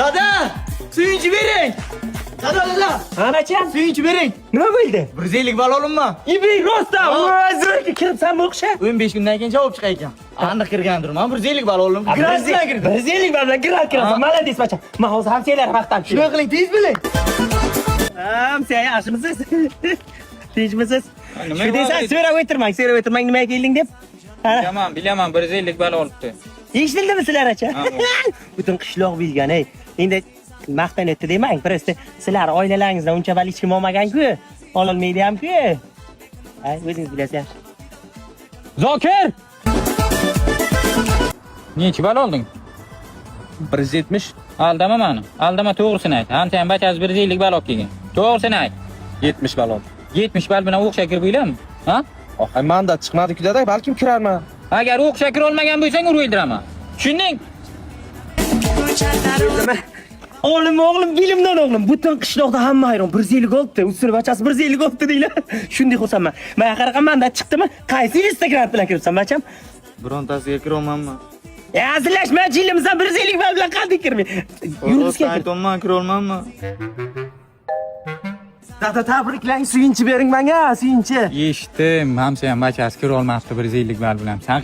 Dada! Suyunchi bering! Dada! Anacham, Suyunchi bering! nima bo'ldi? 150 bal olinma. Ibey rostdan o'zingga kiribsan bu o'xsha. 15 kundan keyin javob chiqar ekan. Aniq kirgandirman. 150 bal oldim. Grasdan kirdi. 150 bilan giral kirasan. Malades bacham. Men hozir ham senlar vaqtdan Shuna qiling, tez biling. Ham sen yaxshimisiz? Tinchmisiz? Nima Shu desa, so'rab o'tirmang, nimaga kelding deb. Bilaman 150 bal olibdi. Eshitildimi sizlar acha? Butun qishloq bilgan, ey. Endi maqtanyapti demang, просто sizlar oilalaringizdan uncha bal hech kim olmagan-ku. Ololmaydi ham-ku. Ay, o'zingiz bilasiz. Zokir! Necha bal olding? 170. Aldama meni. Aldama, to'g'risini ayt. Ham sen bachasi 150 bal olib kelgan. To'g'risini ayt. 70 bal oldim. 70 bal bilan o'qsha kirib o'ylammi? Ha? Oqay manda chiqmadi-ku dada, balkim kirarman. Agar o'qsha kira olmagan bo'lsang urib o'ldiraman. Tushunding? O'g'lim, bilimdan o'g'lim. Butun qishloqda hamma hayron. 150 olibdi. Ustini bachasi 150 olibdi deylar. Shunday xursandman. Men qaraqamanda chiqdimi? Qaysi Instagram bilan kiribsan bacham? Birontasiga kira olmayman. Azilashma, jilimsan 150 bal bilan qanday kirmay? Yuribsizga kir. Aytolman, kira olmayman. Dada tabriklang, suyunchi bering menga, suyunchi. Eshitdim. Ham sen bachasi kira olmabdi 150 bal bilan. Sen